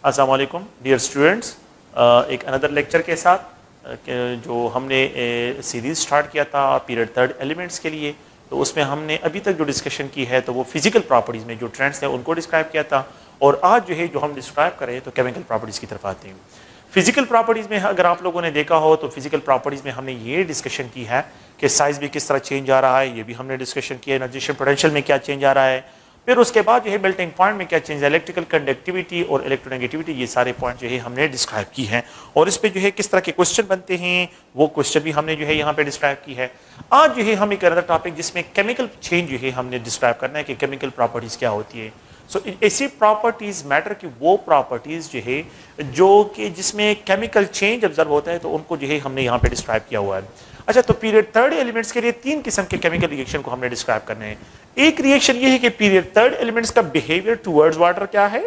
अस्सलाम वालेकुम dear students, एक अनदर लेक्चर के साथ जो हमने सीरीज़ स्टार्ट किया था पीरियड थर्ड एलिमेंट्स के लिए, तो उसमें हमने अभी तक जो डिस्कशन की है तो वो फिजिकल प्रॉपर्टीज़ में जो ट्रेंड्स हैं उनको डिस्क्राइब किया था। और आज जो है जो हम डिस्क्राइब कर रहे हैं तो केमिकल प्रॉपर्टीज़ की तरफ आते हैं। फिजिकल प्रॉपर्टीज़ में अगर आप लोगों ने देखा हो तो फिजिकल प्रॉपर्टीज़ में हमने ये डिस्कशन की है कि साइज़ भी किस तरह चेंज आ रहा है, ये भी हमने डिस्कशन किया। एनर्जेशन पोटेंशियल में क्या चेंज आ रहा है, फिर उसके बाद जो है मेल्टिंग पॉइंट में क्या चेंज है, इलेक्ट्रिकल कंडक्टिविटी और इलेक्ट्रोनेगेटिविटी, ये सारे पॉइंट जो है हमने डिस्क्राइब की हैं। और इस पे जो है किस तरह के क्वेश्चन बनते हैं वो क्वेश्चन भी हमने जो है यहाँ पे डिस्क्राइब की है। आज जो है हम एक अदर टॉपिक जिसमें केमिकल चेंज जो है हमने डिस्क्राइब करना है कि केमिकल प्रॉपर्टीज़ क्या होती है। सो ऐसी प्रॉपर्टीज़ मैटर की वो प्रॉपर्टीज़ जो है जो कि जिसमें केमिकल चेंज ऑब्जर्व होता है तो उनको जो है हमने यहाँ पे डिस्क्राइब किया हुआ है। अच्छा, तो पीरियड थर्ड एलिमेंट्स के लिए तीन किस्म के केमिकल रिएक्शन को हमने डिस्क्राइब करने हैं। एक रिएक्शन ये है कि पीरियड थर्ड एलिमेंट्स का बिहेवियर टुवर्ड्स वाटर क्या है,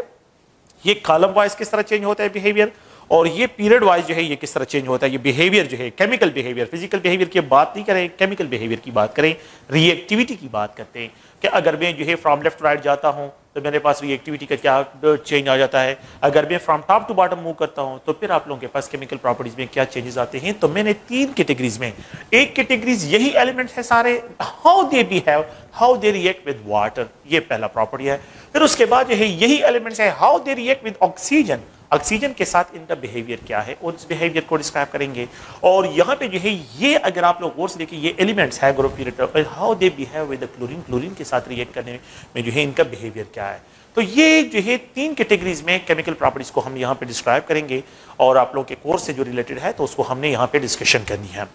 ये कॉलम वाइज किस तरह चेंज होता है बिहेवियर, और ये पीरियड वाइज जो है ये किस तरह चेंज होता है ये बिहेवियर जो है। केमिकल बिहेवियर, फिजिकल बिहेवियर की बात नहीं करें, केमिकल बिहेवियर की बात करें, रिएक्टिविटी की बात करते हैं कि अगर मैं जो है फ्रॉम लेफ्ट राइट जाता हूं तो मेरे पास रिएक्टिविटी का क्या चेंज आ जाता है, अगर मैं from top to bottom move करता हूं तो फिर आप लोगों के पास केमिकल प्रॉपर्टीज में क्या चेंजेस आते हैं। तो मैंने तीन कैटेगरीज में, एक कैटेगरीज यही एलिमेंट्स है सारे, how they behave, how they react with water, ये पहला प्रॉपर्टी है। फिर उसके बाद जो है यही एलिमेंट्स है how they react with oxygen, oxygen के साथ इनका बिहेवियर क्या है और उस बिहेवियर को डिस्क्राइब करेंगे। और यहाँ पे जो है ये अगर आप लोग गौर से देखिए ये एलिमेंट्स है group period, how they behave with chlorine, chlorine के साथ रिएक्ट करने में जो है इनका बिहेवियर क्या है। तो ये जो है तीन कैटेगरीज में केमिकल प्रॉपर्टीज को हम यहाँ पे डिस्क्राइब करेंगे और आप लोगों के कोर्स से जो रिलेटेड है तो उसको हमने यहाँ पे डिस्कशन करनी है।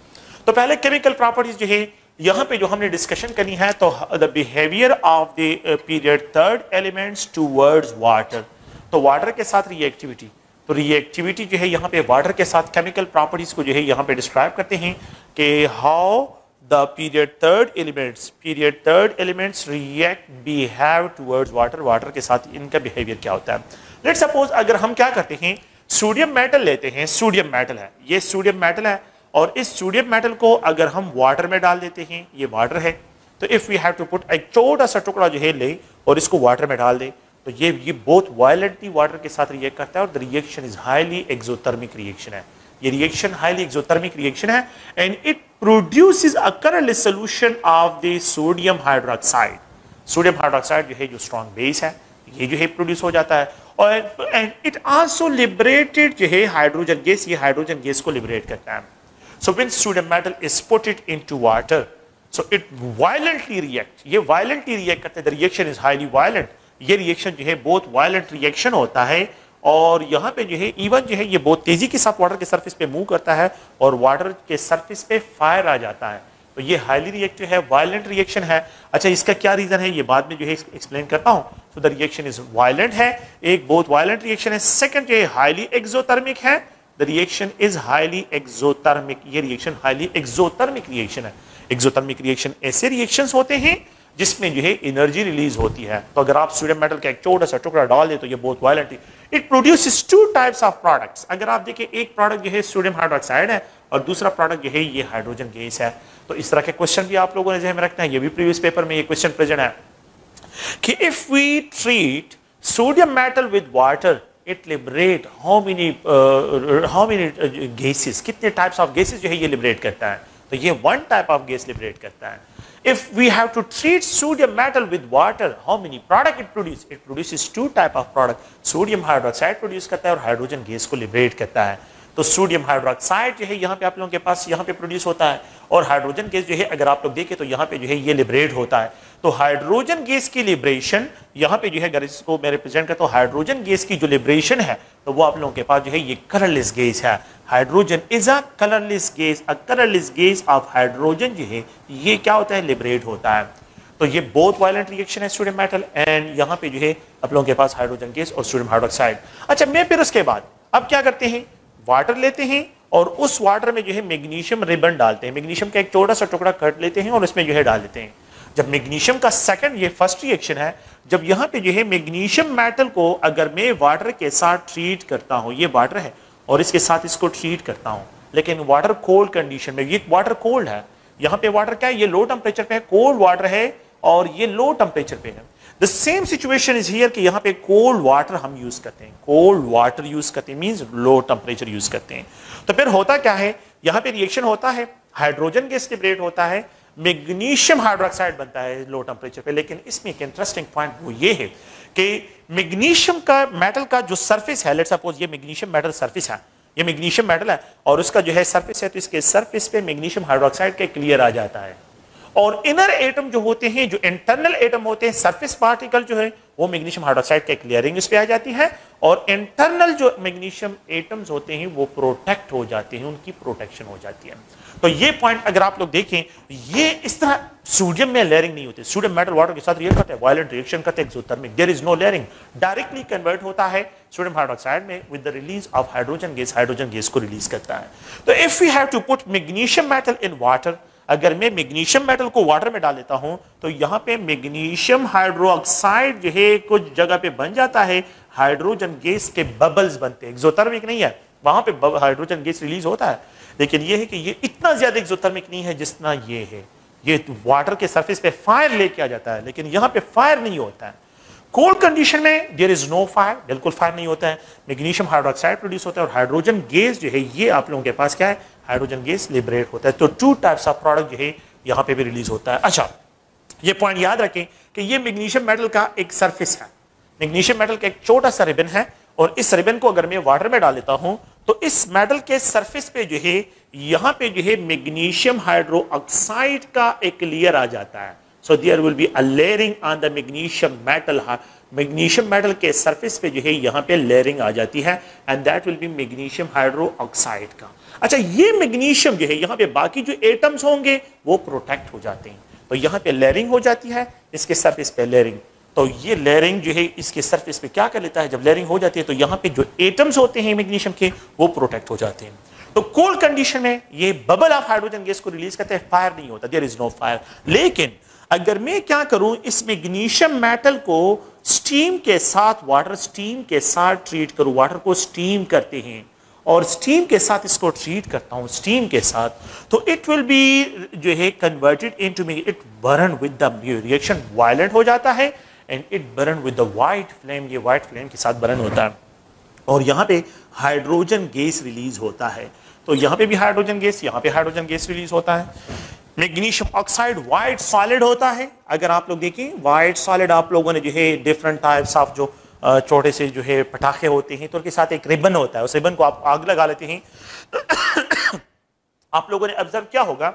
तो पहले केमिकल प्रॉपर्टीज जो है यहाँ पे जो हमने डिस्कशन करनी है तो the behaviour of the period third elements towards water, तो वाटर के साथ रिएक्टिविटी, तो रिएक्टिविटी जो है यहाँ पे वाटर के साथ केमिकल प्रॉपर्टीज को जो है यहाँ पे डिस्क्राइब करते हैं कि how the period third elements react behave towards water, water के साथ इनका बिहेवियर क्या होता है। लेट्स सपोज अगर हम क्या करते हैं सोडियम मेटल लेते हैं, सोडियम मेटल है, ये सोडियम मेटल है और इस सोडियम मेटल को अगर हम वाटर में डाल देते हैं, ये वाटर है, तो if we have to put एक छोटा सा टुकड़ा जो है ले और इसको वाटर में डाल दे तो ये बहुत वायलेंटली वाटर के साथ रिएक्ट करता है और the reaction is highly exothermic reaction है। ये रिएक्शन हाईली एक्सोथर्मिक रिएक्शन है and it produces a colourless solution of the sodium hydroxide. Sodium hydroxide जो है जो स्ट्रॉन्ग बेस है ये जो है प्रोड्यूस हो जाता है और एंड इट आल्सो लिबरेटेड जो है हाइड्रोजन गैस, ये हाइड्रोजन गैस को लिबरेट करता है। So when sodium metal is put it into water so it violently react, ये वायलेंटली रिएक्ट करता है, the reaction is highly violent, ये रिएक्शन जो है बहुत वायलेंट रिएक्शन होता है और यहाँ पे जो है इवन जो है ये बहुत तेजी के साथ वाटर के सरफेस पे मूव करता है और वाटर के सरफेस पे फायर आ जाता है। तो ये हाईली रिएक्टिव है, वायलेंट रिएक्शन है। अच्छा, इसका क्या रीजन है ये बाद में जो है एक्सप्लेन करता हूँ। तो द रिएक्शन इज वायलेंट है, एक बहुत वायलेंट रिएक्शन है। सेकंड जो है हाईली एक्सोथर्मिक है, the reaction is highly exothermic, ये रिएक्शन हाईली एक्सोथर्मिक रिएक्शन है। एक्सोथर्मिक रिएक्शन ऐसे रिएक्शंस होते हैं जिसमें जो है एनर्जी रिलीज होती है। तो अगर आप सोडियम मेटल का एक छोटा सा टुकड़ा डाल दे तो ये बहुत violent, it produces two types of products. अगर आप देखिए एक प्रोडक्ट जो है सोडियम हाइड्रोक्साइड है और दूसरा प्रोडक्ट जो है ये हाइड्रोजन गैस है। तो इस तरह के क्वेश्चन भी आप लोगों ने ध्यान में रखना है, ये भी प्रीवियस पेपर में ये क्वेश्चन प्रेजेंट है कि if we treat sodium metal with water it liberate how many gases, कितने टाइप्स ऑफ गैसेस जो है ये लिबरेट करता है। तो ये one type of gas liberate करता है। If we have to treat sodium metal with water, how many product it produces? It produces two type of product. Sodium hydroxide produce करता है और हाइड्रोजन गैस को लिबरेट करता है। तो sodium hydroxide जो है यहाँ पे आप लोगों के पास यहाँ पे प्रोड्यूस होता है और हाइड्रोजन गैस जो है अगर आप लोग देखें तो यहाँ पे जो है ये लिबरेट होता है। तो हाइड्रोजन गैस की लिबरेशन यहाँ पे जो है अगर इसको मैं रिप्रेजेंट करता हूँ, हाइड्रोजन गैस की जो लिबरेशन है तो वो आप लोगों के पास जो है ये कलरलेस गैस है। Hydrogen is a colourless gas, a colourless gas off hydrogen जो है ये क्या होता है, लिबरेट होता है। तो ये बहुत वायलेंट रिएक्शन है सोडियम मेटल एंड यहाँ पे जो है आप लोगों के पास हाइड्रोजन गैस और सोडियम हाइड्रोक्साइड। अच्छा, मैं फिर उसके बाद अब क्या करते हैं, वाटर लेते हैं और उस वाटर में जो है मैग्नीशियम रिबन डालते हैं, मैग्नीशियम का एक छोटा सा टुकड़ा काट लेते हैं और उसमें जो है डाल देते हैं। जब मैग्नीशियम का सेकंड, ये फर्स्ट रिएक्शन है, जब यहाँ पे जो है मैग्नीशियम मेटल को अगर मैं वाटर के साथ ट्रीट करता हूँ, ये वाटर है और इसके साथ इसको ट्रीट करता हूँ लेकिन वाटर कोल्ड कंडीशन में, ये वाटर कोल्ड है, यहाँ पे वाटर क्या है, ये लो टेम्परेचर पे है, कोल्ड वाटर है और ये लो टेम्परेचर पे है। The same situation is here कि यहाँ पे कोल्ड वाटर हम यूज करते हैं, कोल्ड वाटर यूज करते हैं मींस लो टेम्परेचर यूज करते हैं। तो फिर होता क्या है, यहाँ पे रिएक्शन होता है, हाइड्रोजन गैस लिबरेट होता है, मैग्नीशियम हाइड्रोक्साइड बनता है लो टेम्परेचर पे। लेकिन इसमें एक इंटरेस्टिंग पॉइंट वो ये है कि मैग्नीशियम का मेटल का जो सरफेस है, लेट्स सपोज ये मैग्नीशियम मेटल सरफेस है, ये मैग्नीशियम मेटल है और उसका जो है सरफेस है, तो इसके सरफेस पे मैग्नीशियम हाइड्रोक्साइड का क्लियर आ जाता है। और इनर एटम जो होते हैं, जो इंटरनल एटम होते हैं, सरफेस पार्टिकल जो है वो मैग्नीशियम हाइड्रोक्साइड के क्लियरिंग इस पे आ जाती है और इंटरनल जो मैग्नीशियम एटम्स होते हैं वो प्रोटेक्ट हो जाते हैं, उनकी प्रोटेक्शन हो जाती है। तो ये पॉइंट अगर आप लोग देखें, ये इस तरह सोडियम में लेयरिंग नहीं होती, सोडियम मेटल वाटर के साथ रिएक्ट करते हैं, वायलेंट रिएक्शन करते हैं exothermic, there is no layering, directly convert होता है सोडियम हाइड्रोक्साइड में with the release of hydrogen gas को रिलीज करता है। तो if we have to put magnesium metal in water, अगर मैं मैग्नीशियम मेटल को वाटर में डाल देता हूं तो यहां पे मैग्नीशियम हाइड्रोक्साइड जो है कुछ जगह पे बन जाता है, हाइड्रोजन गैस के बबल्स बनते हैं, एक्सोथर्मिक नहीं है, वहां पे हाइड्रोजन गैस रिलीज होता है, लेकिन ये है कि ये इतना ज्यादा एक्सोथर्मिक नहीं है जितना ये है। ये वाटर के सरफेस पे फायर लेके आ जाता है, लेकिन यहां पे फायर नहीं होता है। कोल्ड कंडीशन में देयर इज नो फायर, बिल्कुल फायर नहीं होता है, मैग्नीशियम हाइड्रोक्साइड प्रोड्यूस होता है और हाइड्रोजन गैस जो है ये आप लोगों के पास क्या है, हाइड्रोजन गैस लिबरेट होता है। तो टू टाइप्स ऑफ प्रोडक्ट जो है यहां पे भी रिलीज होता है। अच्छा, ये पॉइंट याद रखें कि ये मैग्नीशियम मेटल का एक सरफेस है, मैग्नीशियम मेटल का एक छोटा सा रिबन है और इस रिबन को अगर मैं वाटर में डाल देता हूं तो इस मेटल के सरफेस पे जो है यहां पे जो है मैग्नीशियम हाइड्रोक्साइड का एक लेयर आ जाता है। So there will be a layering on the magnesium metal, magnesium metal के सरफेस पे जो है यहां पे लेयरिंग आ जाती है and that will be magnesium hydroxide का। अच्छा, ये मैग्नीशियम जो है यहां पे बाकी जो एटम्स होंगे वो प्रोटेक्ट हो जाते हैं, तो यहां पे लेयरिंग हो जाती है, इसके सरफेस पे लेयरिंग। तो ये लेयरिंग जो है इसके सरफेस पे क्या कर लेता है, जब लेयरिंग हो जाती है तो यहाँ पे जो एटम्स होते हैं मैग्नीशियम के वो प्रोटेक्ट हो जाते हैं। तो कोल्ड कंडीशन में ये बबल ऑफ हाइड्रोजन गैस को रिलीज करते हैं, फायर नहीं होता, देयर इज नो फायर। लेकिन अगर मैं क्या करूं, इस मैग्नीशियम मेटल को स्टीम के साथ, वाटर स्टीम के साथ ट्रीट करूं, वाटर को स्टीम करते हैं और स्टीम के साथ इसको ट्रीट करता हूं, स्टीम के साथ, तो इट विल बी जो है converted into it burn with the reaction violent हो जाता है and it burn with the white flame, ये व्हाइट फ्लेम के साथ बर्न होता है और यहाँ पे हाइड्रोजन गैस रिलीज होता है। तो यहाँ पे भी हाइड्रोजन गैस, यहाँ पे हाइड्रोजन गैस रिलीज होता है। मैग्नीशियम ऑक्साइड व्हाइट सॉलिड होता है, अगर आप लोग देखें व्हाइट सॉलिड आप लोगों ने जो है डिफरेंट टाइप्स ऑफ जो छोटे से जो है पटाखे होते हैं तो उनके साथ एक रिबन होता है, उस रिबन को आप आग लगा लेते हैं। आप लोगों ने ऑब्जर्व किया होगा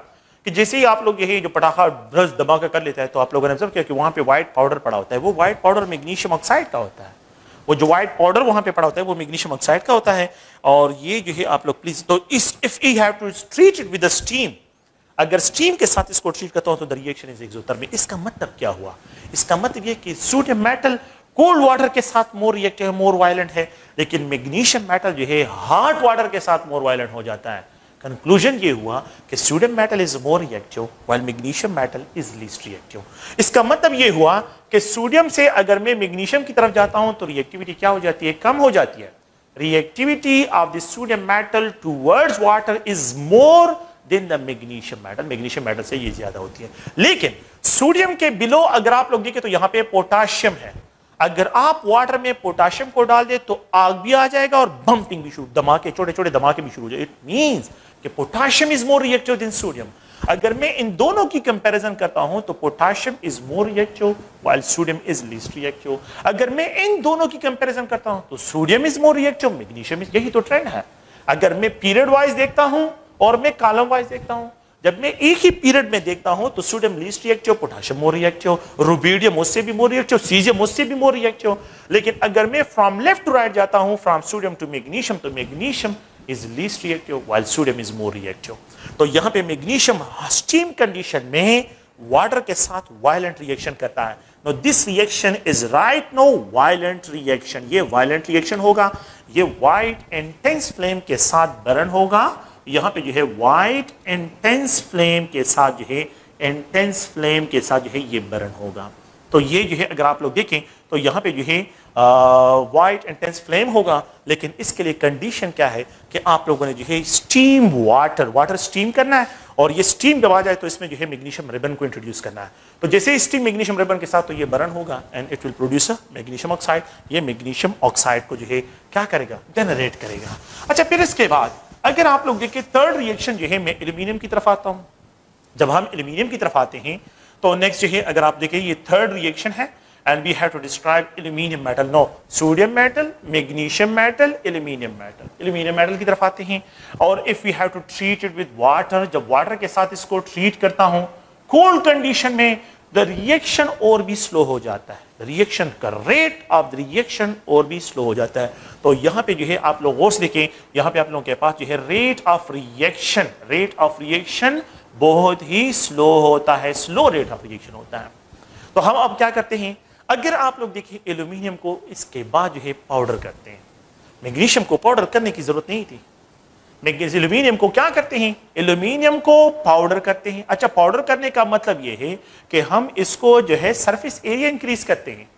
कि जैसे ही आप लोग यही जो पटाखा ब्रश धमाका कर लेता है तो आप लोगों ने ऑब्जर्व किया कि वहां पे व्हाइट पाउडर पड़ा होता है, वो व्हाइट पाउडर मैग्नीशियम ऑक्साइड का होता है, वो जो व्हाइट पाउडर वहां पे पड़ा होता है वो मैग्नीशियम ऑक्साइड का होता है। और ये जो है आप लोग प्लीज, तो इस if you have to treat it with steam, अगर स्टीम के साथ इसको ट्रीट करता हूं तो द रिएक्शन इज एक्सोथर्मिक। इसका मतलब क्या हुआ, इसका मतलब ये कि सोडियम मेटल कोल्ड वाटर के साथ मोर रिएक्टिव है, मोर वायलेंट है, लेकिन मैग्नीशियम मेटल जो है हॉट वाटर के साथ मोर वायलेंट हो जाता है। कंक्लूजन ये हुआ कि sodium metal is more reactive while magnesium metal is least reactive. इसका मतलब ये हुआ कि सोडियम से अगर मैं मैग्नीशियम की तरफ जाता हूं तो रिएक्टिविटी क्या हो जाती है, कम हो जाती है। Reactivity of the sodium metal towards water is more than the magnesium metal, magnesium metal से ये ज्यादा होती है। लेकिन सोडियम के बिलो अगर आप लोग देखें तो यहां पे पोटाशियम है, अगर आप वाटर में पोटाशियम को डाल दे तो आग भी आ जाएगा और बम्पिंग भी शुरू, धमाके, छोटे छोटे धमाके भी शुरू हो जाए। इट मींस कि potassium is more reactive than sodium. अगर मैं इन दोनों की कंपैरिजन करता हूं तो potassium is more reactive while sodium is least reactive. अगर मैं इन दोनों की कंपैरिजन करता हूं तो sodium is more reactive, magnesium is, यही तो ट्रेंड है। अगर मैं पीरियड वाइज देखता हूं और मैं कॉलम वाइज देखता हूं, जब मैं एक ही पीरियड में देखता हूं तो sodium least reactive, potassium more reactive, rubidium उससे भी मोर रिएक्टिव, सीजियम उससे भी मोर रिएक्टिव। लेकिन अगर मैं फ्रॉम लेफ्ट टू राइट जाता हूं, फ्रॉम सोडियम टू मैग्नीशियम, तो magnesium is least reactive while sodium is more reactive. तो यहां पे मैग्नीशियम स्टीम कंडीशन में वाटर के साथ वायलेंट रिएक्शन करता है। No this reaction is right no violent reaction, ये वायलेंट रिएक्शन होगा, ये व्हाइट इंटेंस फ्लेम के साथ बर्न होगा। यहां पे जो है व्हाइट इंटेंस फ्लेम के साथ जो है, इंटेंस फ्लेम के साथ जो है ये बर्न होगा। तो ये जो है अगर आप लोग देखें तो यहां पे जो है वाइट इंटेंस फ्लेम होगा, लेकिन इसके लिए कंडीशन क्या है कि आप लोगों ने जो है स्टीम वाटर स्टीम करना है, और ये स्टीम जब आ जाए तो इसमें जो है मैग्नीशियम रिबन को इंट्रोड्यूस करना है। तो जैसे स्टीम मैग्नीशियम रिबन के साथ तो ये बर्न होगा and it will produce magnesium oxide. ये मैग्नीशियम ऑक्साइड को जो है क्या करेगा, जनरेट करेगा। अच्छा, फिर इसके बाद अगर आप लोग देखिए थर्ड रिएक्शन जो है, मैं एल्यूमिनियम की तरफ आता हूं। जब हम एल्यूमिनियम की तरफ आते हैं तो नेक्स्ट जो है अगर आप देखें ये थर्ड रिएक्शन है, and we have to describe aluminium metal. No, sodium metal, magnesium metal, aluminium metal. Aluminium metal की तरफ आते हैं, और if we have to treat it with water, जब वाटर के साथ इसको ट्रीट करता हूं कोल्ड कंडीशन में, द रिएक्शन और भी स्लो हो जाता है। रिएक्शन का रेट ऑफ द रिएक्शन और भी स्लो हो जाता है। तो यहां पे जो है आप लोग गौर से देखें, यहां पे आप लोगों के पास जो है रेट ऑफ रिएक्शन बहुत ही स्लो होता है, स्लो रेट ऑफ रिएक्शन होता है। तो हम अब क्या करते हैं, अगर आप लोग देखिए एल्यूमिनियम को इसके बाद जो है पाउडर करते हैं। मैग्नीशियम को पाउडर करने की जरूरत नहीं थी, एल्यूमिनियम को क्या करते हैं, एल्यूमिनियम को पाउडर करते हैं। अच्छा, पाउडर करने का मतलब यह है कि हम इसको जो है सरफेस एरिया इंक्रीज करते हैं,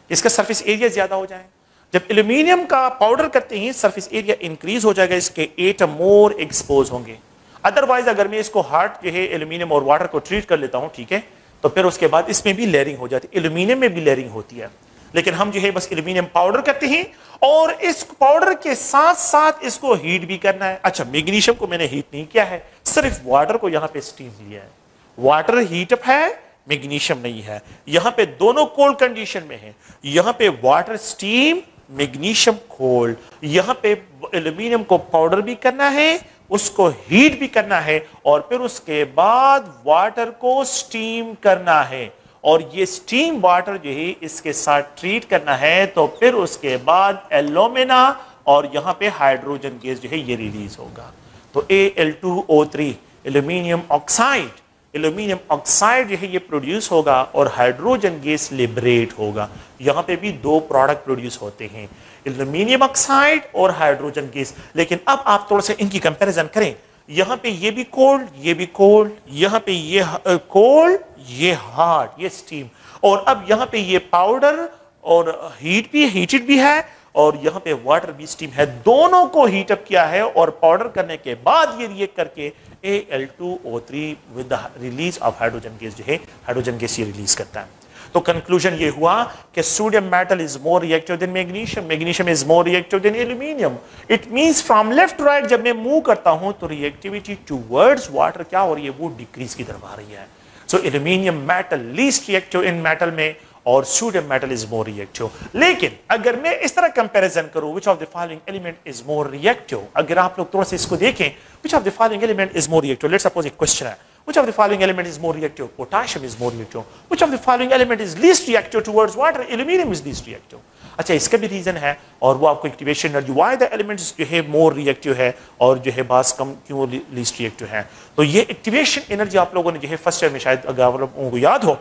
इसका सरफेस एरिया ज्यादा हो जाए। जब एल्यूमिनियम का पाउडर करते हैं सरफेस एरिया इंक्रीज हो जाएगा, इसके एटम मोर एक्सपोज होंगे। अदरवाइज अगर मैं इसको हार्ड जो है एल्यूमिनियम और वाटर को ट्रीट कर लेता हूं, ठीक है, तो फिर उसके बाद इसमें भी लेयरिंग हो जाती है, एल्यूमिनियम में भी लेयरिंग होती है। लेकिन हम जो है बस एल्यूमिनियम पाउडर करते हैं, और इस पाउडर के साथ साथ इसको हीट भी करना है। अच्छा, मैग्नीशियम को मैंने हीट नहीं किया है, सिर्फ वाटर को यहां पे स्टीम लिया है। वाटर हीट अप है, मैग्नीशियम नहीं है। यहां पे दोनों कोल्ड कंडीशन में है, यहां पे वाटर स्टीम, मैग्नीशियम कोल्ड। यहां पे एल्यूमिनियम को पाउडर भी करना है, उसको हीट भी करना है, और फिर उसके बाद वाटर को स्टीम करना है, और ये स्टीम वाटर जो है इसके साथ ट्रीट करना है। तो फिर उसके बाद एल्यूमिना और यहां पे हाइड्रोजन गैस जो है ये रिलीज होगा। तो Al2O3 एल्यूमिनियम ऑक्साइड जो है ये प्रोड्यूस होगा, और हाइड्रोजन गैस लिबरेट होगा। यहां पे भी दो प्रोडक्ट प्रोड्यूस होते हैं, एल्यूमिनियम ऑक्साइड और हाइड्रोजन गैस। लेकिन अब आप थोड़ा सा इनकी कंपैरिजन करें, यहां पे ये भी कोल्ड, ये भी कोल्ड, यहां पे ये कोल्ड, ये हार्ड, ये स्टीम, और अब यहां पे ये पाउडर और हीटेड भी है, और यहां पे वाटर भी स्टीम है। दोनों को हीट अप किया है, और पाउडर करने के बाद ये रिएक्ट करके Al2O3 with the release of hydrogen gas जो है हाइड्रोजन गैस ये रिलीज करता है। तो कंक्लूजन ये हुआ कि sodium metal is more reactive than magnesium is more reactive than aluminium. It means from left to right जब मैं मूव करता हूं तो रिएक्टिविटी टुवर्ड्स वाटर क्या हो रही है, वो डिक्रीज की तरफ आ रही है। So aluminium metal least reactive in metal में, और sodium metal is more reactive. लेकिन अगर मैं इस तरह कंपैरिजन करूं, which of the following element is more reactive, अगर आप लोग थोड़ा सा इसको देखें, which of the following element is more reactive, let's suppose एक क्वेश्चन है, which of the following element is more reactive? Potassium is more reactive. Which of the following element is least reactive towards water? Aluminium is least reactive. अच्छा, इसका भी reason है, और वो आपको activation energy, why the elements जो है more reactive है और जो है बास कम क्यों लीस्ट रिएक्टिव है। तो ये एक्टिवेशन एनर्जी आप लोगों ने जो है फर्स्ट ईयर में शायद अगर आप लोगों को याद हो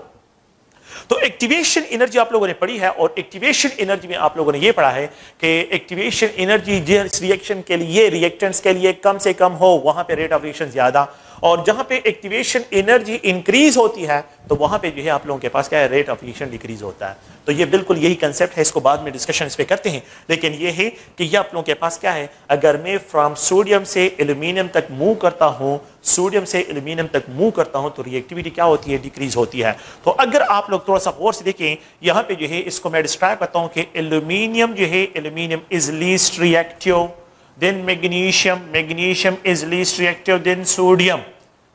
तो एक्टिवेशन एनर्जी आप लोगों ने पढ़ी है, और एक्टिवेशन एनर्जी में आप लोगों ने ये पढ़ा है कि एक्टिवेशन एनर्जी जिस रिएक्शन के लिए, रिएक्टेंट्स के लिए कम से कम हो, वहां पे रेट ऑफ रिएक्शन ज्यादा, और जहां पे एक्टिवेशन एनर्जी इंक्रीज होती है तो वहां पे जो है आप लोगों के पास क्या है, रेट ऑफ रिएक्शन डिक्रीज होता है। तो ये बिल्कुल यही कंसेप्ट है, इसको बाद में डिस्कशन इस पे करते हैं। लेकिन ये है कि ये आप लोगों के पास क्या है, अगर मैं फ्रॉम सोडियम से एल्यूमिनियम तक मूव करता हूं, सोडियम से एल्यूमिनियम तक मूव करता हूं, तो रिएक्टिविटी क्या होती है, डिक्रीज होती है। तो अगर आप लोग थोड़ा सा गौर से देखें, यहां पे जो है इसको मैं डिस्क्राइब करता हूं कि एल्यूमिनियम जो है, aluminium is least reactive than magnesium is least reactive than sodium.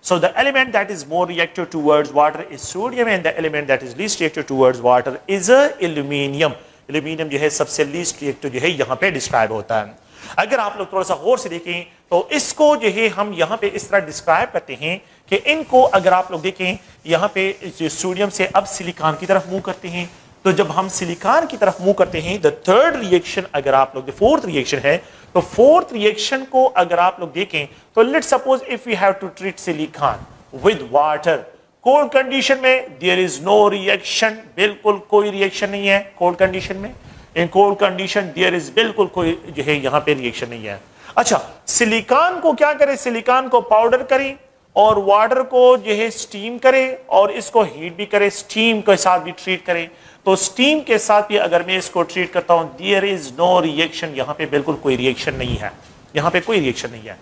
So the element that is more reactive towards water is sodium, and the element that is least reactive towards water is aluminium. Aluminium जो है सबसे least reactive जो है यहाँ पे describe होता है। अगर आप लोग थोड़ा सा गौर से देखें तो इसको जो है हम यहाँ पे इस तरह डिस्क्राइब करते हैं कि इनको अगर आप लोग देखें, यहाँ पे सोडियम से अब सिलिकॉन की तरफ मूव करते हैं। तो जब हम सिलिकॉन की तरफ मूव करते हैं, द थर्ड रिएक्शन अगर आप लोग, फोर्थ रिएक्शन है, तो फोर्थ रिएक्शन को अगर आप लोग देखें तो let's suppose if we have to treat silicon with water, cold condition में देयर इज नो रिएक्शन, बिल्कुल कोई रिएक्शन नहीं है कोल्ड कंडीशन में। In cold condition there is बिल्कुल कोई जो है यहाँ पे रिएक्शन नहीं है। अच्छा, सिलिकॉन को क्या करें, सिलिकॉन को पाउडर करें और वाटर को जो है स्टीम करें और इसको हीट भी करें, स्टीम के साथ भी ट्रीट करें। तो स्टीम के साथ भी अगर मैं इसको ट्रीट करता हूं, देयर इज नो रिएक्शन, यहां पे बिल्कुल कोई रिएक्शन नहीं है, यहां पे कोई रिएक्शन नहीं है,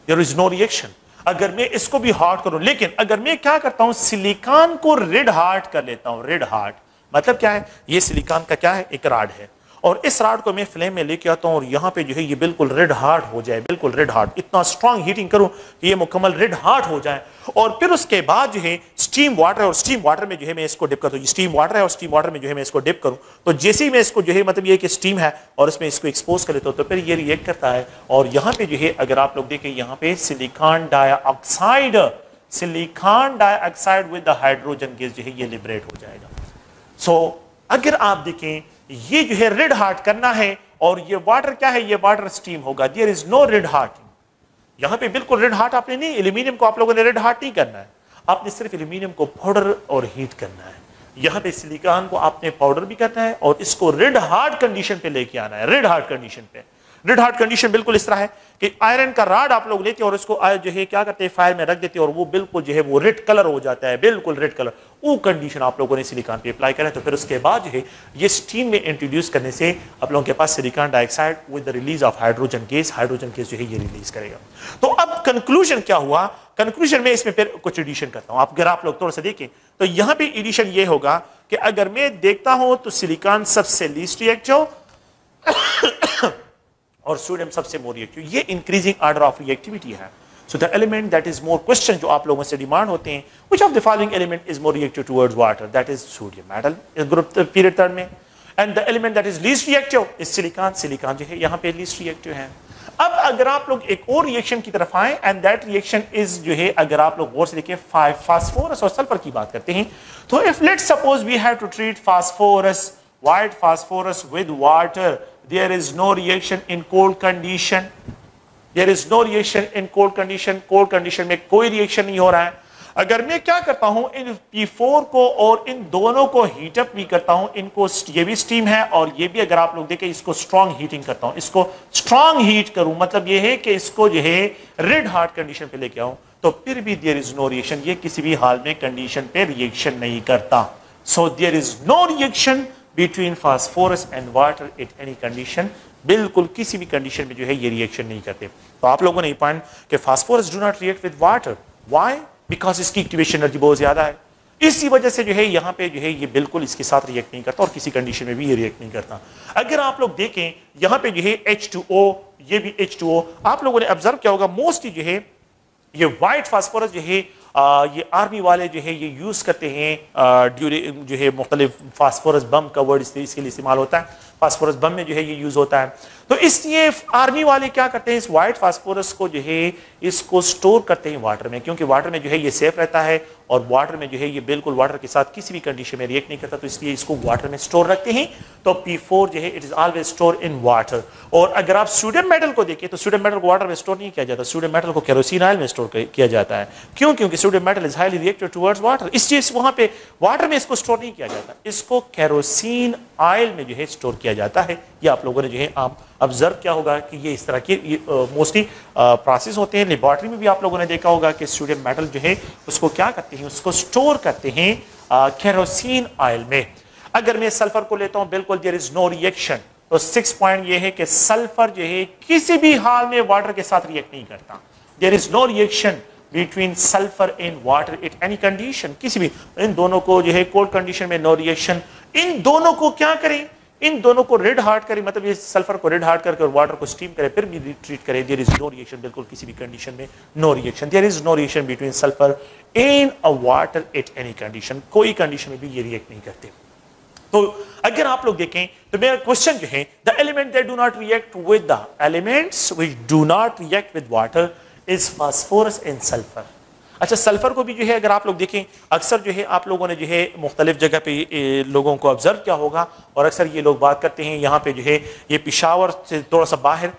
देयर इज नो रिएक्शन। अगर मैं इसको भी हॉट करूं, लेकिन अगर मैं क्या करता हूं, सिलिकॉन को रेड हार्ट कर लेता हूं। रेड हार्ट मतलब क्या है, ये सिलिकॉन का क्या है, एक राड है, और इस राड को मैं फ्लेम में लेके आता हूं और यहां पे जो है ये बिल्कुल रेड हार्ट हो जाए, बिल्कुल रेड हार्ट, इतना स्ट्रांग हीटिंग करूं कि ये मुकम्मल रेड हार्ट हो जाए। और फिर उसके बाद जो है स्टीम वाटर है, और स्टीम वाटर में जो है मैं इसको डिप करता हूं, स्टीम वाटर है और स्टीम वाटर में जो है मैं इसको डिप करूं, तो जैसे ही मैं इसको जो है मतलब ये कि स्टीम है और इसमें इसको एक्सपोज कर लेता हूं, तो फिर ये रिएक्ट करता है, और यहां पे जो है अगर आप लोग देखें, यहां पे silicon dioxide, silicon dioxide with the hydrogen gas जो है ये लिबरेट हो जाएगा। सो अगर आप देखें, ये जो है रेड हार्ट करना है, और ये वाटर क्या है, ये वाटर स्टीम होगा, देयर इज नो रेड हार्टिंग। यहां पे बिल्कुल रेड हार्ट आपने नहीं, एल्यूमिनियम को आप लोगों ने रेड हार्ट नहीं करना है, आपने सिर्फ एल्यूमिनियम को पाउडर और हीट करना है। यहां पे सिलिकॉन को आपने पाउडर भी करना है और इसको रेड हार्ट कंडीशन पे लेके आना है, रेड हार्ट कंडीशन पे। रेड हार्ट कंडीशन बिल्कुल इस तरह है कि आयरन का राड आप लोग लेते हैं और इसको जो है क्या करते हैं, फायर में रख देते हैं, और वो बिल्कुल जो है वो रेड कलर हो जाता है, बिल्कुल रेड कलर। वो कंडीशन आप लोगों ने सिलिकॉन पे अप्लाई करा, तो फिर उसके बाद जो है ये स्टीम में इंट्रोड्यूस करने से आप लोगों के पास silicon dioxide with the release of hydrogen gas जो है ये रिलीज करेगा। तो अब कंक्लूजन क्या हुआ, कंक्लूजन में इसमें फिर कुछ एडिशन करता हूं। अगर आप लोग थोड़ा सा देखें तो यहां पे एडिशन ये होगा कि अगर मैं देखता हूं तो सिलिकॉन सबसे लीस्ट रिएक्टिव और सोडियम सबसे मोर रिएक्टिव, ये इंक्रीजिंग ऑर्डर ऑफ रिएक्टिविटी है। So the element that is more question जो आप लोगों से डिमांड होते हैं, which of the following element is more reactive towards water, that is sodium metal इस ग्रुप पीरियड थर्ड में, and the element that is least reactive is silicon, silicon जो है यहाँ पे लीस्ट रिएक्टिव है। अब अगर आप लोग एक और रिएक्शन की तरफ आए, एंड दैट रिएक्शन इज जो है, अगर आप लोग गौर से देखें, फास्फोरस और सल्फर की बात करते हैं, तो if let's suppose we have to treat phosphorus, white phosphorus with water, there is no reaction in cold condition, there is no reaction in cold condition, cold condition में कोई रिएक्शन नहीं हो रहा है। अगर मैं क्या करता हूं, इन P4 को और इन दोनों को हीट अप भी करता हूं, इनको ये भी स्टीम है और ये भी, अगर आप लोग देखें, इसको स्ट्रॉन्ग हीटिंग करता हूं, इसको स्ट्रॉन्ग हीट करूं, मतलब ये है कि इसको जो है रेड हार्ट कंडीशन पे लेके आऊं, तो फिर भी देयर इज नो रिएक्शन, ये किसी भी हाल में कंडीशन पे रिएक्शन नहीं करता। So there is no reaction between phosphorus and water at any condition, बिल्कुल किसी भी कंडीशन में जो है ये रिएक्शन नहीं करते। तो आप लोगों ने पॉइंट कि phosphorus do not react with water, why, because इसकी एक्टिवेशन एनर्जी बहुत ज्यादा है, इसी वजह से जो है यहाँ पे जो है ये बिल्कुल इसके साथ रिएक्ट नहीं करता और किसी कंडीशन में भी ये रिएक्ट नहीं करता। अगर आप लोग देखें यहाँ पे जो है H2O, ये भी H2O, आप लोगों ने ऑब्जर्व किया होगा, मोस्टली जो है ये व्हाइट फास्फोरस जो है ये आर्मी वाले जो है ये यूज करते हैं, जो है मुख्तलिफ फास्फोरस बम का वर्ड इसके लिए इस्तेमाल होता है, फास्फोरस बम में जो है ये यूज होता है। तो इसलिए आर्मी वाले क्या करते हैं, इस व्हाइट फास्फोरस को जो है इसको स्टोर करते हैं वाटर में, क्योंकि वाटर में जो है ये सेफ रहता है और वाटर में जो है ये बिल्कुल वाटर के साथ किसी भी कंडीशन में रिएक्ट नहीं करता, तो इसलिए इसको वाटर में स्टोर रखते हैं। तो P4 जो है it is always store in water. और अगर आप सोडियम मेटल को देखिए तो सोडियम मेटल को वाटर में स्टोर नहीं किया जाता, सोडियम मेटल को केरोसिन ऑयल में स्टोर किया जाता है। क्यों? क्योंकि sodium metal is highly reactive towards water, इसलिए वहां पे वाटर में इसको स्टोर नहीं किया जाता, इसको केरोसिन ऑयल में जो है स्टोर किया जाता है। ये आप लोगों ने जो है आप ऑब्जर्व किया होगा कि ये इस तरह के मोस्टली प्रोसेस होते हैं। लेबोरेटरी में भी आप लोगों ने देखा होगा कि सोडियम मेटल जो है उसको क्या करते हैं, उसको स्टोर करते हैं केरोसिन ऑयल में। अगर मैं सल्फर को लेता हूं, बिल्कुल देयर इज नो रिएक्शन। तो 6 पॉइंट ये है कि सल्फर जो है किसी भी हाल में वाटर के साथ रिएक्ट नहीं करता, there is no reaction between sulphur and water at any condition, किसी भी, इन दोनों को जो है कोल्ड कंडीशन में नो रिएक्शन। इन दोनों को क्या करें, इन दोनों को रेड हार्ट करें, मतलब ये सल्फर को रेड हार्ट करके और वाटर को स्टीम करें, फिर भी ट्रीट करें, देयर इज नो रिएक्शन, बिल्कुल किसी भी कंडीशन में no reaction, there is no reaction between sulphur and a water at any condition, कोई कंडीशन में भी ये रिएक्ट नहीं करते। तो अगर आप लोग देखें तो मेरा क्वेश्चन जो है, the element that do not react with the elements which do not react with water is phosphorus and sulphur. अच्छा, सल्फर को भी जो है अगर आप लोग देखें, अक्सर जो है आप लोगों ने जो है मुख्तलिफ जगह पे लोगों को ऑब्जर्व किया होगा, और अक्सर ये लोग बात करते हैं, यहाँ पे जो है ये पिशावर से थोड़ा सा बाहर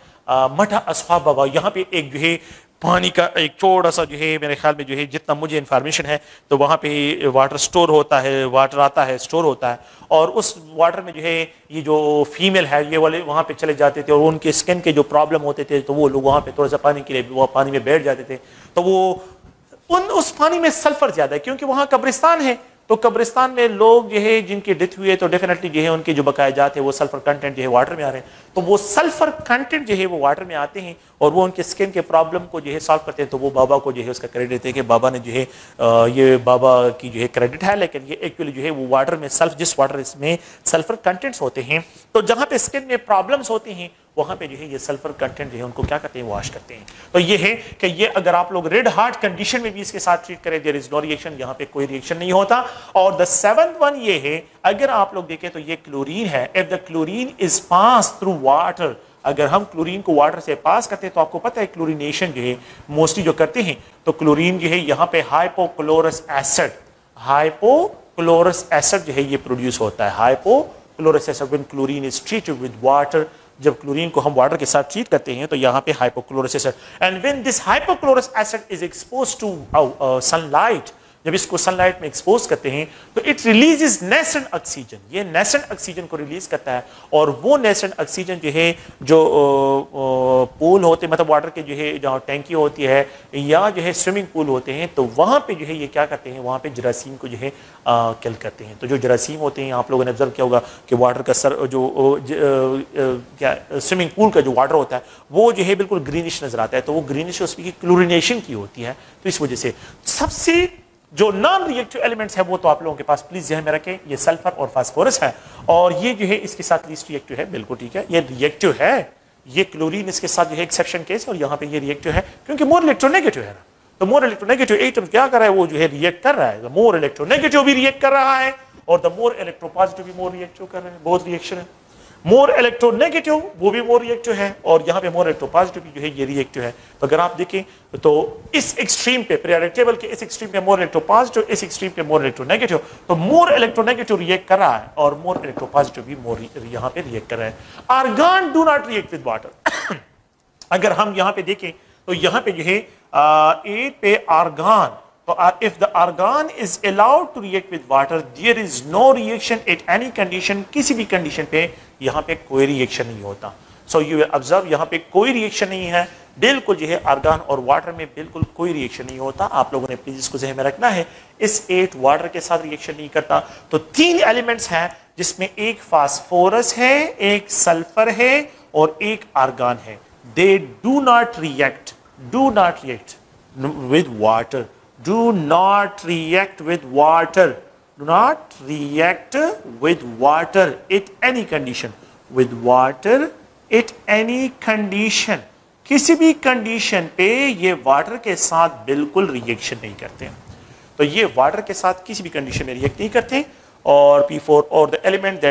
मठा अस्फा बाबा, यहाँ पे एक जो है पानी का एक छोटा सा जो है, मेरे ख्याल में जो है जितना मुझे इन्फॉर्मेशन है, तो वहाँ पे वाटर स्टोर होता है, वाटर आता है, स्टोर होता है, और उस वाटर में जो है ये जो फीमेल है ये वाले वहाँ पे चले जाते थे, और उनके स्किन के जो प्रॉब्लम होते थे तो वो लोग वहाँ पे थोड़ा सा पानी के लिए वो पानी में बैठ जाते थे। तो वो उस पानी में सल्फर ज्यादा है, क्योंकि वहाँ कब्रिस्तान है, तो कब्रिस्तान में लोग जो है जिनकी डेथ हुई है तो डेफिनेटली जो है उनके जो बकाया जाते हैं वो सल्फर कंटेंट जो है वाटर में आ रहे हैं, तो वो सल्फर कंटेंट जो है वो वाटर में आते हैं और वो उनके स्किन के प्रॉब्लम को जो है सॉल्व करते हैं। तो वो बाबा को जो है उसका क्रेडिट देते हैं कि बाबा ने जो है ये बाबा की जो है क्रेडिट है, लेकिन ये एक्चुअली जो है वो वाटर में जिस वाटर इसमें सल्फर कंटेंट्स होते हैं, तो जहां पे स्किन में प्रॉब्लम्स होती हैं वहां पे जो है ये सल्फर कंटेंट जो है उनको क्या करते हैं, वॉश करते हैं। तो ये है कि ये अगर आप लोग रेड हार्ट कंडीशन में भी इसके साथ ट्रीट करें, देयर इज नो रिएक्शन, यहां पे कोई रिएक्शन नहीं होता। और द सेवंथ वन ये है, अगर आप लोग देखें तो ये क्लोरीन है, if the chlorine is pass through water, अगर हम क्लोरीन को वाटर से पास करते हैं तो आपको पता है क्लोरीनेशन जो है मोस्टली जो करते हैं, तो क्लोरीन जो है यहाँ पे हाइपोक्लोरस एसिड जो है ये प्रोड्यूस होता है, hypochlorous acid when chlorine is treated with water. जब क्लोरीन को हम वाटर के साथ ट्रीट करते हैं तो यहाँ पे hypochlorous acid, and when this hypochlorous acid is exposed to sunlight, जब इसको सनलाइट में एक्सपोज करते हैं तो इट रिलीजेस नेसेंट ऑक्सीजन, ये नेसेंट ऑक्सीजन को रिलीज करता है। और वो नेसेंट ऑक्सीजन जो है जो पूल होते हैं, मतलब वाटर के जो है जहाँ टैंकी होती है या जो है स्विमिंग पूल होते हैं, तो वहाँ पे जो है ये क्या करते हैं, वहाँ पे जरासीम को जो है किल करते हैं। तो जो जरासीम होते हैं, आप लोगों ने ऑब्जर्व किया होगा कि वाटर का क्या स्विमिंग पूल का जो वाटर होता है वो जो है बिल्कुल ग्रीनिश नजर आता है, तो वो ग्रीनिश उसकी क्लोरिनेशन की होती है। तो इस वजह से सबसे जो नॉन रिएक्टिव एलिमेंट्स है वो तो आप लोगों के पास प्लीज ध्यान में रखें, ये सल्फर और फास्फोरस है, और ये जो है इसके साथ लीस्ट रिएक्टिव है, बिल्कुल ठीक है, ये रिएक्टिव है, ये क्लोरीन इसके साथ जो है एक्सेप्शन केस, और यहाँ पे ये रिएक्टिव है क्योंकि मोर इलेक्ट्रोनेगेटिव है ना। तो मोर इलेक्ट्रोनेगेटिव एटम क्या कर रहा है, वो जो है रिएक्ट कर रहा है, मोर इलेक्ट्रोनेगेटिव भी रिएक्ट कर रहा है और द मोर इलेक्ट्रोपॉजिटिव भी मोर रिएक्टिव कर रहे हैं, बहुत रिएक्शन है। मोर इलेक्ट्रोनेगेटिव वो भी मोर रिएक्टिव है और यहाँ पे मोर इलेक्ट्रोपॉजिटिव भी जो है ये रिएक्टिव है। तो अगर आप देखें तो इस एक्सट्रीम पे पीरियोडिक टेबल के इस एक्सट्रीम पे मोर इलेक्ट्रोपॉजिटिव, इस एक्सट्रीम पे मोर इलेक्ट्रोनेगेटिव, तो मोर इलेक्ट्रोनेगेटिव रिएक्ट कर रहा है और मोर इलेक्ट्रोपॉजिटिव भी मोर यहाँ पे रिएक्ट कर रहा है। Argon do not react with water. अगर हम यहाँ पे देखें तो यहाँ पे जो है 8 पे आर्गन, तो if the argon is allowed to react with water, there is no reaction at any condition, किसी भी कंडीशन पे यहाँ पे कोई रिएक्शन नहीं होता। So you observe यहाँ पे कोई रिएक्शन नहीं है, बिल्कुल जो है आर्गन और वाटर में बिल्कुल कोई रिएक्शन नहीं होता। आप लोगों ने प्लीज इसको ज़हन में रखना है, इस 8 वाटर के साथ रिएक्शन नहीं करता। तो 3 एलिमेंट्स हैं जिसमें एक फास्फोरस है, एक सल्फर है और एक आर्गन है। They do not react with water. Do not react with water. Do not react with water at any condition. With water at any condition. किसी भी कंडीशन पे ये वाटर के साथ बिल्कुल रिएक्शन नहीं करते। तो ये वाटर के साथ किसी भी कंडीशन में रिएक्ट नहीं करते। और P4 और the element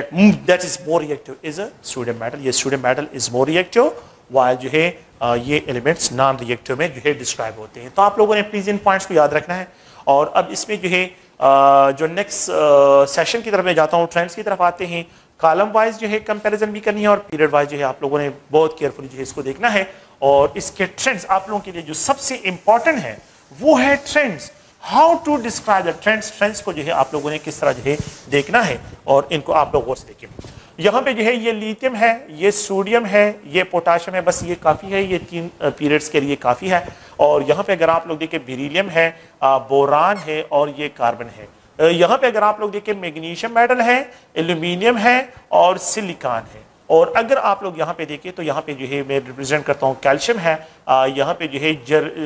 that is more reactive is a sodium metal. ये sodium metal is more reactive, while जो है ये एलिमेंट्स नॉन रिएक्टिव में जो है डिस्क्राइब होते हैं। तो आप लोगों ने प्लीज इन पॉइंट्स को याद रखना है। और अब इसमें जो है जो नेक्स्ट सेशन की तरफ मैं जाता हूँ, ट्रेंड्स की तरफ आते हैं। कॉलम वाइज जो है कंपैरिजन भी करनी है और पीरियड वाइज जो है आप लोगों ने बहुत केयरफुली जो है इसको देखना है। और इसके ट्रेंड्स आप लोगों के लिए जो सबसे इंपॉर्टेंट है वो है trends, how to describe the trends. Trends को जो है आप लोगों ने किस तरह जो है देखना है और इनको आप लोग गौर से देखें। यहाँ पे जो है ये लिथियम है, ये सोडियम है, ये पोटाशियम है, बस ये काफ़ी है, ये 3 पीरियड्स के लिए काफ़ी है। और यहाँ पे अगर आप लोग देखें बेरिलियम है, बोरान है और ये कार्बन है। यहाँ पे अगर आप लोग देखें मैग्नीशियम मेटल है, एल्यूमिनियम है और सिलिकॉन है। और अगर आप लोग यहाँ पे देखें तो यहाँ पे जो है मैं रिप्रेजेंट करता हूँ कैल्शियम है, यहाँ पे जो है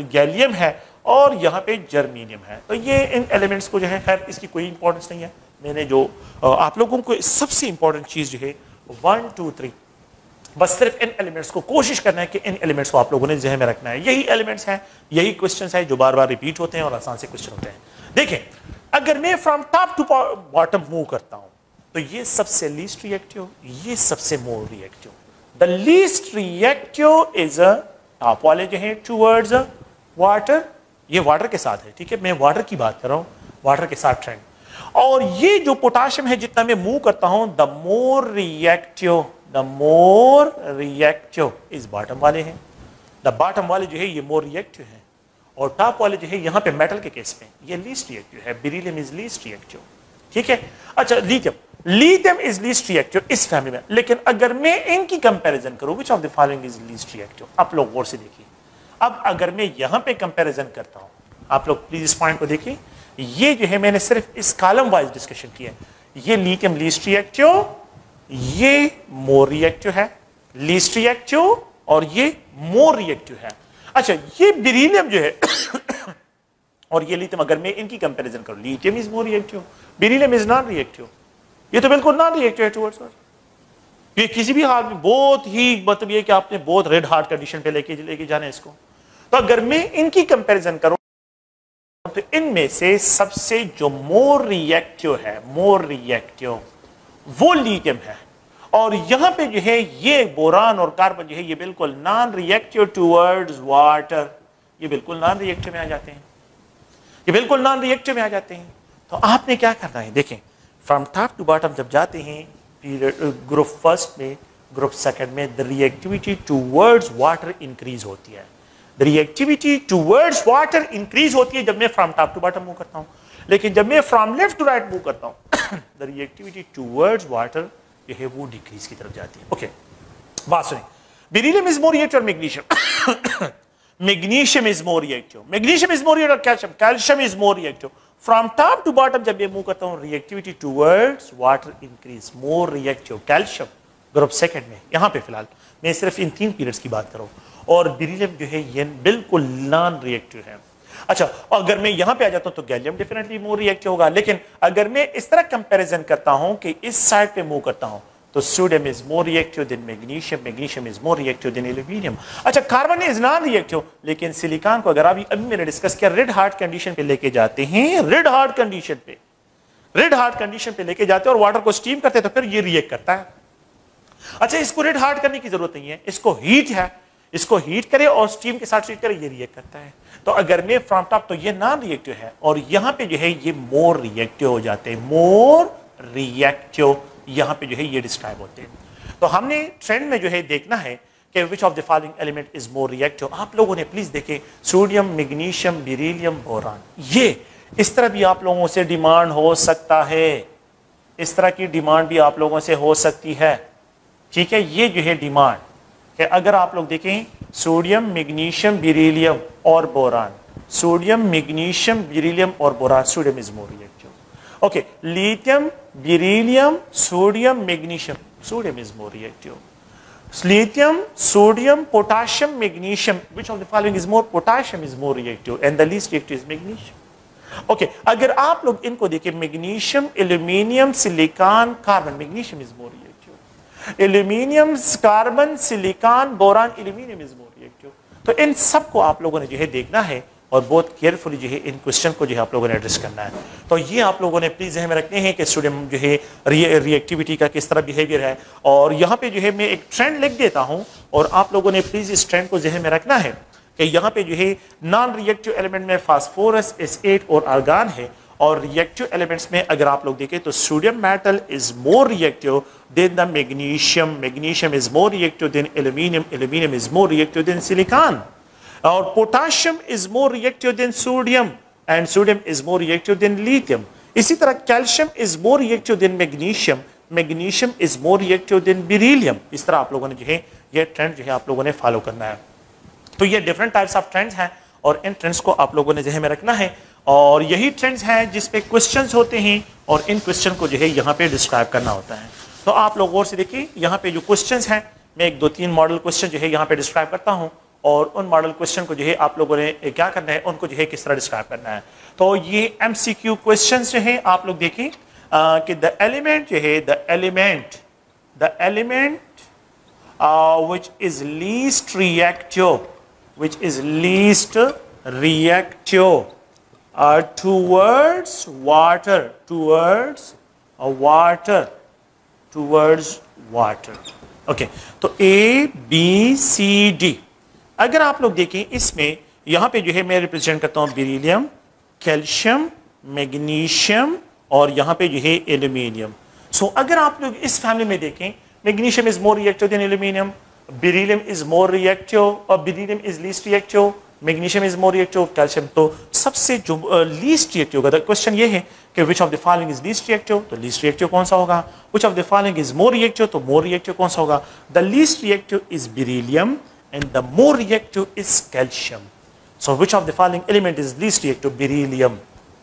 गैलियम है और यहाँ पे जर्मीनियम है। तो ये इन एलिमेंट्स को जो है खैर इसकी कोई इंपॉर्टेंस नहीं है। मैंने जो आप लोगों को सबसे इंपॉर्टेंट चीज जो है 1 2 3 बस सिर्फ इन एलिमेंट्स को कोशिश करना है कि इन एलिमेंट्स को आप लोगों ने ज़हन में रखना है। यही एलिमेंट्स हैं, यही क्वेश्चंस हैं जो बार बार रिपीट होते हैं और आसान से क्वेश्चन होते हैं। देखें, अगर मैं from top to bottom move करता हूं तो ये सबसे लीस्ट रिएक्टिव, ये सबसे more reactive. The least reactive is a top वाले जो है टूवर्ड्स वाटर, ये वाटर के साथ है, ठीक है, मैं वाटर की बात कर रहा हूं, वाटर के साथ ट्रेंड। और ये जो पोटाशियम है जितना मैं मूव करता हूं द मोर रिएक्टिव इस बॉटम वाले हैं। द बॉटम वाले जो है ये मोर रिएक्टिव है और टॉप वाले जो है यहां पे मेटल के केस में ये लीस्ट रिएक्टिव है। बेरिलियम इज लीस्ट रिएक्टिव, ठीक है। अच्छा, लिथियम इज लीस्ट रिएक्टिव इस फैमिली में। लेकिन अगर मैं इनकी कंपैरिजन करूं which of the following is least reactive, आप लोग गौर से देखिए। अब अगर मैं यहां पे कंपैरिजन करता हूं आप लोग प्लीज इस पॉइंट को देखिए, ये जो है मैंने सिर्फ इस कॉलम वाइज डिस्कशन किया है। ये लिथियम लीस्ट रिएक्टिव, ये मोर रिएक्टिव है, लीस्ट रिएक्टिव, और ये मोर रिएक्टिव है। अच्छा, ये बेरिलियम जो है और ये लिथियम, अगर मैं इनकी कंपैरिजन करूं, lithium is more reactive, beryllium is non reactive. ये तो बिल्कुल नॉन रिएक्टिव है टुवर्ड्स अर्थ। ये किसी भी हाल में बहुत ही, मतलब ये कि आपने बहुत रेड हार्ट कंडीशन पे लेके जाना है इसको। तो अगर मैं इनकी कंपैरिजन करूं तो इनमें से सबसे जो मोर रिएक्टिव है, मोर रिएक्टिव, वो लिथियम है। और यहां पे जो है ये बोरान और कार्बन जो है ये बिल्कुल नॉन रिएक्टिव टुवर्ड्स वाटर, ये बिल्कुल नॉन रिएक्टिव में आ जाते हैं, ये बिल्कुल नॉन रिएक्टिव में आ जाते हैं। तो आपने क्या करना है, देखें फ्रॉम टॉप टू बॉटम जब जाते हैं ग्रुप फर्स्ट में, ग्रुप सेकंड में, the reactivity towards water increase होती है। The reactivity towards water increase होती है जब मैं from top to bottom move करता हूं, लेकिन जब मैं from left to right move करता हूं द रिएक्टिविटी टुवर्ड्स वाटर जो है वो डिक्रीज की तरफ जाती है। ओके, बात सुनिए, बेरिलियम इज मोर रिएक्टिव और magnesium, magnesium is more reactive, magnesium is more reactive और calcium, calcium is more reactive. From top to bottom जब मैं मूव करता हूं reactivity towards water increase, more reactive calcium group second में। यहां पे फिलहाल मैं सिर्फ इन 3 पीरियड्स की बात कर रहा हूं, और बेरिलियम जो है ये बिल्कुल नॉन रिएक्टिव है। अच्छा, अगर मैं यहां पे आ जाता हूं तो गैलियम डेफिनेटली मोर रिएक्टिव होगा, लेकिन अगर मैं इस तरह कंपैरिजन करता हूं कि इस साइड पे मूव करता हूं तो sodium is more reactive than magnesium, magnesium is more reactive than aluminium. अच्छा, कार्बन इज नॉन रिएक्टिव, लेकिन सिलिकॉन को अगर अभी मैंने डिस्कस किया रेड हार्ट कंडीशन पे लेके जाते हैं, रेड हार्ट कंडीशन पे, रेड हार्ट कंडीशन पे लेके जाते हैं और वाटर को स्टीम करते हैं तो फिर ये रिएक्ट करता है। अच्छा, इसको रेड हार्ट करने की जरूरत नहीं है, इसको हीट है, इसको हीट करे और स्टीम के साथ ट्रीट करे, ये रिएक्ट करता है। तो अगर मैं फ्रॉम टॉप, तो ये नॉन रिएक्टिव है, और यहां पे जो है ये मोर रिएक्टिव हो जाते हैं, मोर रिएक्टिव यहां पे जो है ये डिस्क्राइब होते हैं। तो हमने ट्रेंड में जो है देखना है कि which of the following element is more reactive. आप लोगों ने प्लीज देखे, सोडियम, मैग्नीशियम, बेरिलियम, बोरान, ये इस तरह भी आप लोगों से डिमांड हो सकता है, इस तरह की डिमांड भी आप लोगों से हो सकती है। ठीक है, ये जो है डिमांड कि अगर आप लोग देखें सोडियम, मैग्नीशियम, बेरिलियम और बोरान, सोडियम, मैग्नीशियम, बेरिलियम और boron, sodium is more reactive. Okay, lithium, beryllium, sodium, magnesium, sodium is more reactive. Lithium, sodium, potassium, magnesium, which of the following is more? Potassium is more reactive and the least reactive is magnesium. Okay, अगर आप लोग इनको देखें, magnesium, aluminium, silicon, carbon, magnesium is more reactive, aluminium, carbon, silicon, boron, aluminium is more reactive. तो इन सबको आप लोगों ने जो है देखना है और बहुत केयरफुली जो है इन क्वेश्चन को जो है आप लोगों ने एड्रेस करना है। तो ये आप लोगों ने प्लीज ध्यान में रखने हैं कि स्टूडेंट जो है रिएक्टिविटी का किस तरह बिहेवियर है। और यहाँ पे जो है मैं एक ट्रेंड लिख देता हूँ और आप लोगों ने प्लीज इस ट्रेंड को ध्यान में रखना है कि यहाँ पे जो है नॉन रिएक्टिव एलिमेंट में फास्फोरस, S8 और आर्गन है, और रिएक्टिव एलिमेंट्स में अगर आप लोग देखें तो sodium metal is more reactive than the magnesium, magnesium is more reactive than aluminium, aluminium is more reactive than silicon, और potassium is more reactive than sodium and sodium is more reactive than lithium. इसी तरह calcium is more reactive than magnesium, magnesium is more reactive than beryllium. इस तरह आप लोगों ने जो है ये ट्रेंड जो है आप लोगों ने फॉलो करना है। तो ये डिफरेंट टाइप्स ऑफ ट्रेंड्स हैं और इन ट्रेंड्स को आप लोगों ने ज़हन में रखना है, और यही ट्रेंड्स हैं जिस पे क्वेश्चंस होते हैं और इन क्वेश्चन को जो है यहाँ पे डिस्क्राइब करना होता है। तो आप लोग गौर से देखिए, यहाँ पे जो क्वेश्चंस हैं, मैं 1, 2, 3 मॉडल क्वेश्चन जो है यहाँ पे डिस्क्राइब करता हूँ, और उन मॉडल क्वेश्चन को जो है आप लोगों ने क्या करना है, उनको जो है किस तरह डिस्क्राइब करना है। तो ये MCQ क्वेश्चंस जो है आप लोग देखें कि द एलिमेंट जो है, the element which is least reactive, towards water, okay. तो A, B, C, D अगर आप लोग देखें इसमें यहां पे जो है मैं रिप्रेजेंट करता हूं बेरिलियम, कैल्शियम, मैग्नीशियम और यहां पे जो है एल्यूमिनियम। सो अगर आप लोग इस फैमिली में देखें, magnesium is more reactive than aluminium, beryllium is more reactive और beryllium is least reactive, magnesium is more reactive, calcium तो सबसे जो लीस्ट रिएक्टिव होगा। क्वेश्चन ये है कि which of the following is least reactive, तो लीस्ट रिएक्टिव कौन सा होगा? Which of the following is more reactive, तो मोर रिएक्टिव कौन सा होगा? The least reactive is beryllium and the more reactive is calcium. So which of the following element is least reactive? Beryllium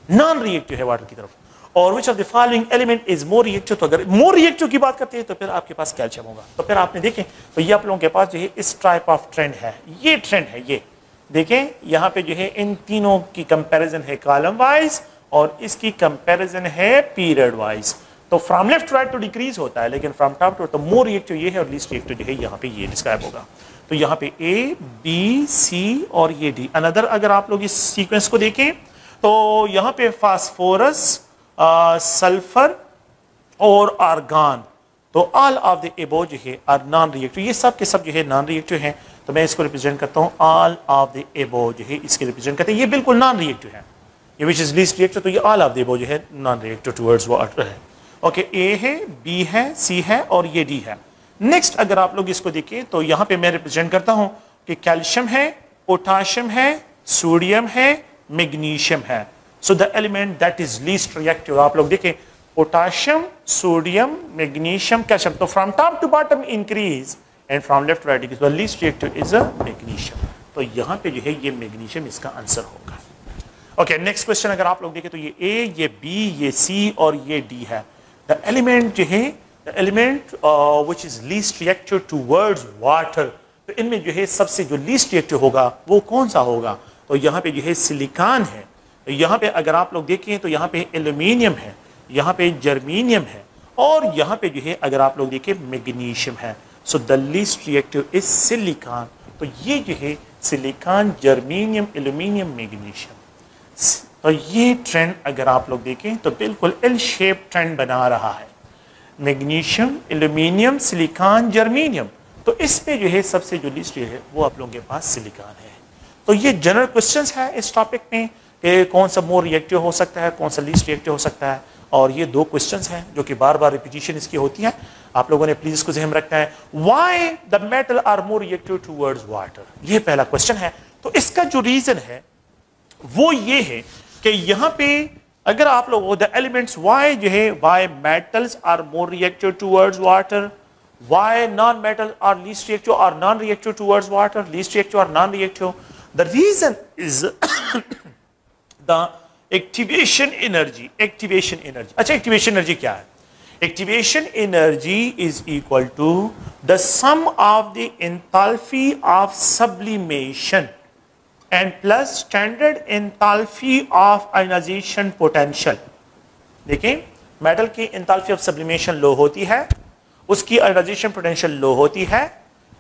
non reactive है water की तरफ। और which of the following element is more reactive? तो अगर more reactive की बात करते हैं तो फिर आपके पास कैल्शियम होगा। तो फिर आपने देखें तो ये आप लोगों के पास जो है इस टाइप ऑफ ट्रेंड है, ये ट्रेंड है। ये देखें यहाँ पे जो है इन तीनों की कंपैरिजन है कॉलम वाइज और इसकी कंपैरिजन है पीरियड वाइज। तो फ्रॉम लेफ्ट टू राइट तो डिक्रीज होता है, लेकिन फ्रॉम टॉप टू तो मोर रिएक्टिव ये है और लीस्ट रिएक्टिव जो है यहाँ पे ये डिस्क्राइब होगा। तो यहाँ पे ए बी सी और ये डी। अनदर अगर आप लोग इस सीक्वेंस को देखें तो यहाँ पे फास्फोरस, सल्फर और आर्गन, तो ऑल ऑफ द एबो जो है आर नॉन रिएक्टिव। ये सब के सब जो है नॉन रिएक्टिव हैं। तो मैं इसको रिप्रेजेंट करता हूँ ऑल ऑफ द एबो जो है इसके रिप्रेजेंट करते हैं। ये बिल्कुल नॉन रिएक्टिव है, ये विच इज लीस्ट रिएक्टिव। तो ये ऑल ऑफ द एबो जो है नॉन रिएक्टिव टुवर्ड्स वाटर है। ओके, ए है, बी है, सी है और ये डी है। नेक्स्ट अगर आप लोग इसको देखें तो यहाँ पे मैं रिप्रेजेंट करता हूँ कि कैल्शियम है, पोटाशियम है, सोडियम है, मैग्नीशियम है। So the element that is least reactive, आप लोग देखें पोटाशियम, सोडियम, मैग्नीशियम, कैल्शियम। तो from top to bottom increase and from left to right decrease. Least reactive is a magnesium. तो यहाँ पे जो है ये मैग्नीशियम इसका आंसर होगा। ओके, नेक्स्ट क्वेश्चन अगर आप लोग देखें तो ये ए, ये बी, ये सी और ये डी है। द एलिमेंट जो है the element which is least reactive towards water, तो इनमें जो है सबसे जो लीस्ट रिएक्टिव होगा वो कौन सा होगा? तो यहाँ पे जो है सिलिकॉन है। तो यहाँ पे अगर आप लोग देखें तो यहाँ पे एल्यूमिनियम है, यहाँ पे जर्मीनियम है और यहाँ पे जो है अगर आप लोग देखें मैग्नीशियम है। So the least reactive is silicon. तो ये जो है सिलिकॉन, जर्मीनियम, एल्यूमिनियम, मैग्नीशियम। तो ये ट्रेंड अगर आप लोग देखें तो बिल्कुल एल शेप ट्रेंड बना रहा है। Magnesium, aluminium, silicon, germanium. तो इसमें जो है सबसे जो लिस्ट है वो आप लोगों के पास सिलिकॉन है। तो ये जनरल क्वेश्चंस है इस टॉपिक में कि कौन सा मोर रिएक्टिव हो सकता है, कौन सा लीस्ट रिएक्टिव हो सकता है। और ये दो क्वेश्चंस हैं जो कि बार बार रिपीटिशन इसकी होती है। आप लोगों ने प्लीज इसको ध्यान रखना है। Why the metal are more reactive towards water, ये पहला क्वेश्चन है। तो इसका जो रीजन है वो ये है कि यहाँ पे अगर आप लोग द एलिमेंट्स वाई जो है why metals are more reactive towards water, why non metal are least reactive और non reactive towards water, least reactive और non reactive. The reason is the activation energy. Activation energy, अच्छा activation energy क्या है? Activation energy is equal to the sum of the enthalpy of sublimation and plus standard enthalpy of ionization potential। देखिए metal की enthalpy of sublimation low होती है, उसकी ionization potential लो होती है।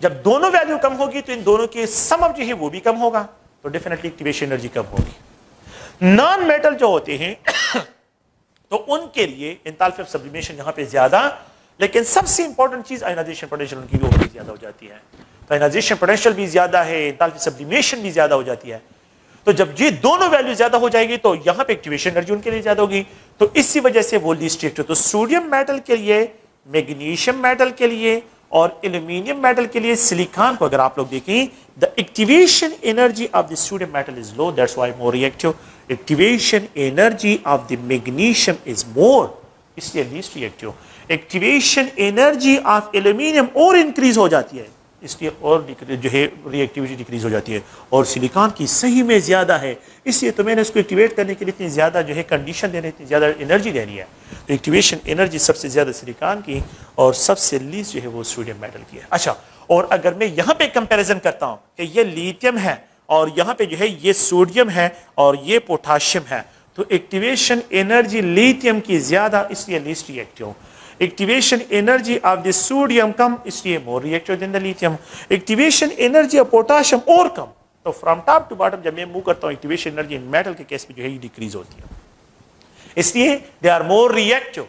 जब दोनों वैल्यू कम होगी तो इन दोनों के सम ऑफ जो है वो भी कम होगा, तो डेफिनेटली एक्टिवेशन एनर्जी कम होगी। नॉन मेटल जो होते हैं तो उनके लिए enthalpy of sublimation यहाँ पे ज्यादा, लेकिन सबसे इंपॉर्टेंट चीज आयनाइजेशन पोटेंशियल उनकी भी बहुत ज्यादा हो जाती है। तो आयनाइजेशन पोटेंशियल भी ज्यादा है, एंथैल्पी सब्लिमेशन भी ज्यादा हो जाती है। तो जब ये दोनों वैल्यू ज्यादा हो जाएगी तो यहाँ पे एक्टिवेशन एनर्जी उनके लिए ज्यादा होगी। तो इसी वजह से वो लीस्ट रिएक्टिव। तो सोडियम मेटल के लिए, मैग्नीशियम मेटल के लिए और एल्यूमिनियम मेटल के लिए सिलिकॉन को अगर आप लोग देखें, the activation energy of the sodium metal is low, that's why more reactive. Activation energy of the magnesium is more, इसलिए least reactive. Activation energy of aluminium और इंक्रीज हो जाती है, इसलिए और जो है रिएक्टिविटी डिक्रीज हो जाती है। और सिलिकॉन की सही में ज्यादा है, इसलिए तो मैंने इसको एक्टिवेट करने के लिए इतनी ज्यादा जो है कंडीशन देने, इतनी ज्यादा एनर्जी देनी है। तो एक्टिवेशन एनर्जी सबसे ज्यादा सिलिकॉन की और सबसे लीस्ट जो है वो सोडियम मेटल की है। अच्छा, और अगर मैं यहाँ पे कंपेरिजन करता हूँ कि ये लिथियम है और यहाँ पे जो है ये सोडियम है और ये पोटाशियम है, तो एक्टिवेशन एनर्जी लिथियम की ज्यादा, इसलिए least reactive. Activation energy of the sodium कम, इसलिए more reactive than the lithium. Activation energy of potassium और कम। तो फ्रॉम टॉप टू बॉटम जब मैं मूव करता हूं एक्टिवेशन एनर्जी इन मेटल के केस में जो है ये डिक्रीज होती है, इसलिए they are more reactive.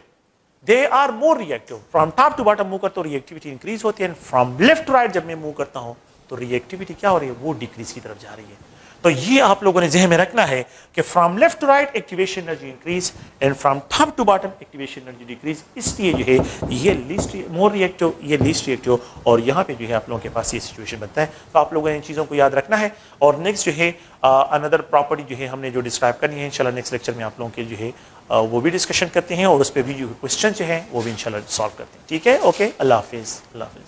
They are more reactive. From top to bottom move करता हूं रिएक्टिविटी इंक्रीज होती है, फ्रॉम लेफ्ट टू राइट जब मैं मूव करता हूं तो रिएक्टिविटी क्या हो रही है, वो डिक्रीज की तरफ जा रही है। तो ये आप लोगों ने ज़हन में रखना है कि from left to right activation energy increase and from top to bottom activation energy decrease, इसलिए जो है ये लीस्ट मोर रिएक्टिव, ये लीस्ट रिएक्टिव, और यहाँ पे जो है आप लोगों के पास ये सिचुएशन बनता है। तो आप लोगों ने इन चीज़ों को याद रखना है। और नेक्स्ट जो है अनदर प्रॉपर्टी जो है हमने जो डिस्क्राइब करनी है, इंशाल्लाह नेक्स्ट लेक्चर में आप लोगों के जो है वो भी डिस्कशन करते हैं और उस पर भी जो क्वेश्चन जो है वो भी इंशाल्लाह सॉल्व करते हैं। ठीक है, ओके, अल्लाह हाफिज़। अल्लाह हाफिज़।